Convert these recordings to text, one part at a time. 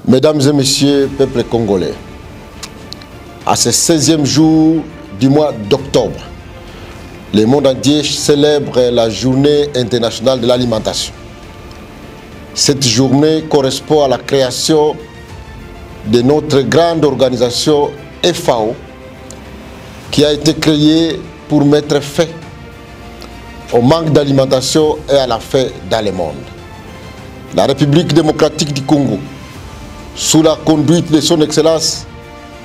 Mesdames et messieurs, peuple congolais, à ce 16e jour du mois d'octobre, le monde entier célèbre la journée internationale de l'alimentation. Cette journée correspond à la création de notre grande organisation FAO qui a été créée pour mettre fin au manque d'alimentation et à la faim dans le monde. La République démocratique du Congo, sous la conduite de son Excellence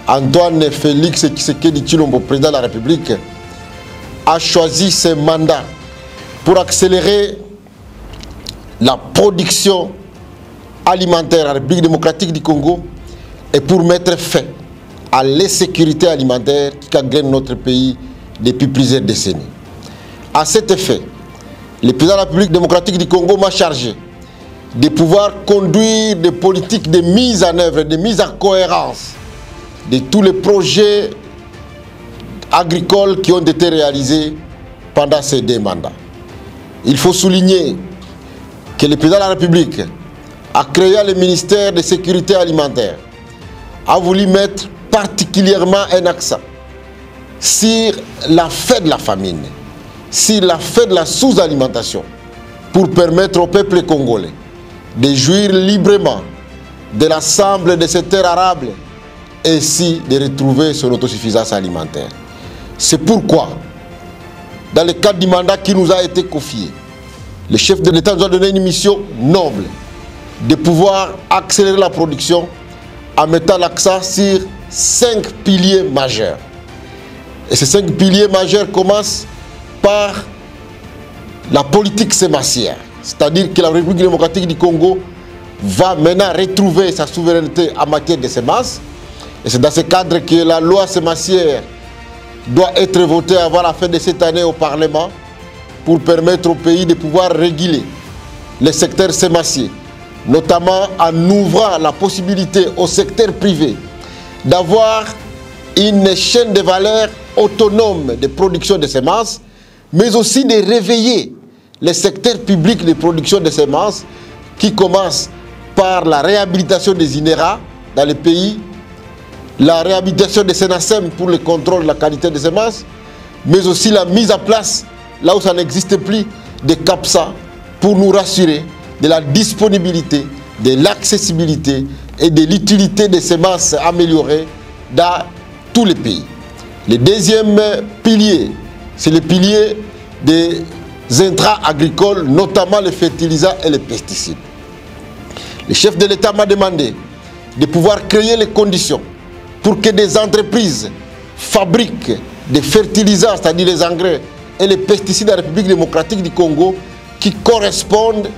Antoine Félix Tshisekedi Tshilombo, président de la République, a choisi ce mandat pour accélérer la production alimentaire à la République démocratique du Congo et pour mettre fin à l'insécurité alimentaire qui gangrène notre pays depuis plusieurs décennies. À cet effet, le président de la République démocratique du Congo m'a chargé de pouvoir conduire des politiques de mise en œuvre, de mise en cohérence de tous les projets agricoles qui ont été réalisés pendant ces 2 mandats. Il faut souligner que le président de la République a créé le ministère de sécurité alimentaire, a voulu mettre particulièrement un accent sur la fin de la famine, sur la fin de la sous-alimentation, pour permettre au peuple congolais de jouir librement de l'ensemble de ces terres arables et ainsi de retrouver son autosuffisance alimentaire. C'est pourquoi, dans le cadre du mandat qui nous a été confié, le chef de l'État nous a donné une mission noble de pouvoir accélérer la production en mettant l'accent sur 5 piliers majeurs. Et ces 5 piliers majeurs commencent par la politique sémancière. C'est-à-dire que la République démocratique du Congo va maintenant retrouver sa souveraineté en matière de semences. Et c'est dans ce cadre que la loi sémancière doit être votée avant la fin de cette année au Parlement pour permettre au pays de pouvoir réguler le secteur sémancier, notamment en ouvrant la possibilité au secteur privé d'avoir une chaîne de valeur autonome de production de semences, mais aussi de réveiller le secteur public de production de semences qui commence par la réhabilitation des INERA dans le pays, la réhabilitation des SENASEM pour le contrôle de la qualité des semences, mais aussi la mise en place, là où ça n'existe plus, de CAPSA pour nous rassurer de la disponibilité, de l'accessibilité et de l'utilité des semences améliorées dans tous les pays. Le deuxième pilier, c'est le pilier des intrants agricoles, notamment les fertilisants et les pesticides. Le chef de l'État m'a demandé de pouvoir créer les conditions pour que des entreprises fabriquent des fertilisants, c'est-à-dire les engrais et les pesticides de la République démocratique du Congo qui correspondent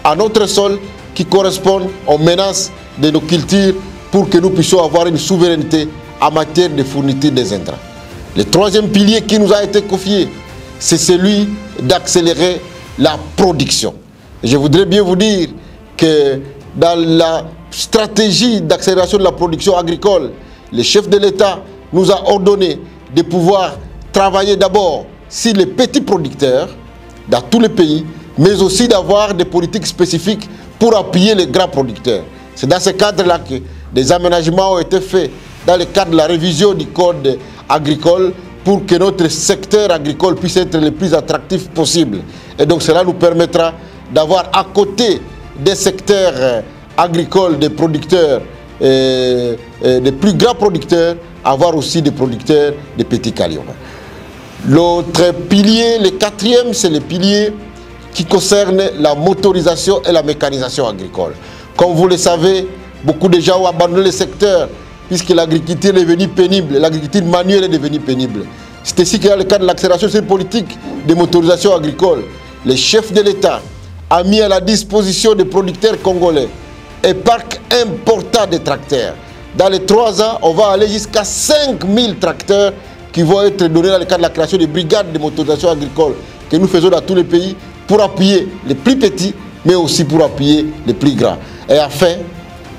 à notre sol, qui correspondent aux menaces de nos cultures pour que nous puissions avoir une souveraineté en matière de fourniture des intrants. Le troisième pilier qui nous a été confié, c'est celui d'accélérer la production. Je voudrais bien vous dire que dans la stratégie d'accélération de la production agricole, le chef de l'État nous a ordonné de pouvoir travailler d'abord sur les petits producteurs dans tous les pays, mais aussi d'avoir des politiques spécifiques pour appuyer les grands producteurs. C'est dans ce cadre-là que des aménagements ont été faits dans le cadre de la révision du code agricole pour que notre secteur agricole puisse être le plus attractif possible. Et donc cela nous permettra d'avoir à côté des secteurs agricoles, des producteurs, des plus grands producteurs, avoir aussi des producteurs de petits calibre. L'autre pilier, le quatrième, c'est le pilier qui concerne la motorisation et la mécanisation agricole. Comme vous le savez, beaucoup de gens ont abandonné le secteur puisque l'agriculture est devenue pénible, l'agriculture manuelle est devenue pénible. C'est ici qu'il y a le cadre de l'accélération de cette politique de motorisation agricole. Le chef de l'État a mis à la disposition des producteurs congolais un parc important de tracteurs. Dans les 3 ans, on va aller jusqu'à 5000 tracteurs qui vont être donnés dans le cadre de la création des brigades de motorisation agricole que nous faisons dans tous les pays pour appuyer les plus petits, mais aussi pour appuyer les plus grands. Et enfin,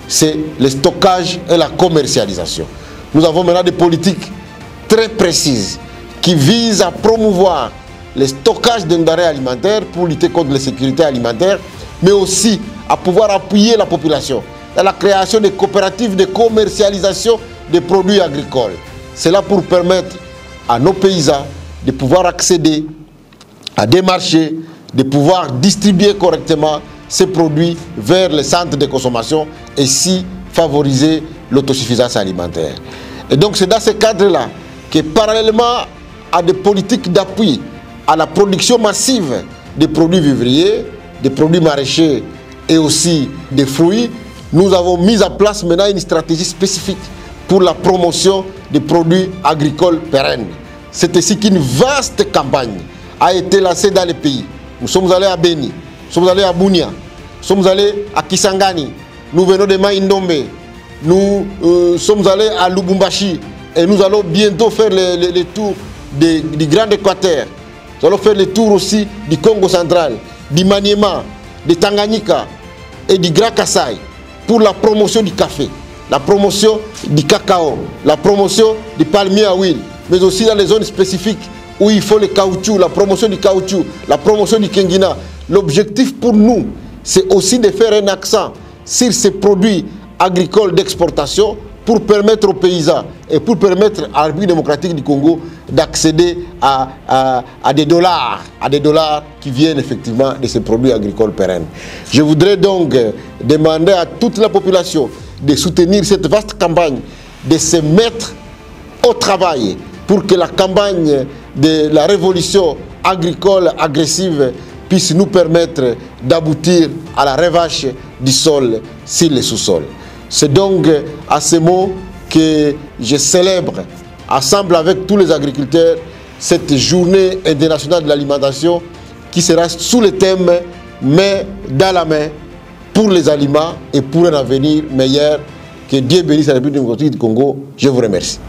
c'est le stockage et la commercialisation. Nous avons maintenant des politiques très précises qui visent à promouvoir le stockage d'un denrées alimentaires pour lutter contre l'insécurité alimentaire, mais aussi à pouvoir appuyer la population dans la création de coopératives de commercialisation des produits agricoles. C'est là pour permettre à nos paysans de pouvoir accéder à des marchés, de pouvoir distribuer correctement ces produits vers les centres de consommation et ainsi favoriser l'autosuffisance alimentaire. Et donc c'est dans ce cadre-là que parallèlement à des politiques d'appui à la production massive des produits vivriers, des produits maraîchers et aussi des fruits, nous avons mis en place maintenant une stratégie spécifique pour la promotion des produits agricoles pérennes. C'est ainsi qu'une vaste campagne a été lancée dans les pays. Nous sommes allés à Beni, nous sommes allés à Bunia, nous sommes allés à Kisangani, nous venons de Maïndombe, nous sommes allés à Lubumbashi et nous allons bientôt faire les tours du Grand Équateur. Nous allons faire le tour aussi du Congo central, du Maniema, de Tanganyika et du Grand Kassai pour la promotion du café, la promotion du cacao, la promotion du palmier à huile, mais aussi dans les zones spécifiques où il faut le caoutchouc, la promotion du caoutchouc, la promotion du Kengina. L'objectif pour nous, c'est aussi de faire un accent sur ces produits agricoles d'exportation pour permettre aux paysans et pour permettre à la République démocratique du Congo d'accéder à des dollars qui viennent effectivement de ces produits agricoles pérennes. Je voudrais donc demander à toute la population de soutenir cette vaste campagne, de se mettre au travail pour que la campagne de la révolution agricole agressive puisse nous permettre d'aboutir à la revanche du sol sur les sous-sols. C'est donc à ce mot que je célèbre, ensemble avec tous les agriculteurs, cette journée internationale de l'alimentation qui sera sous le thème « Main dans la main pour les aliments et pour un avenir meilleur ». Que Dieu bénisse la République démocratique du Congo. Je vous remercie.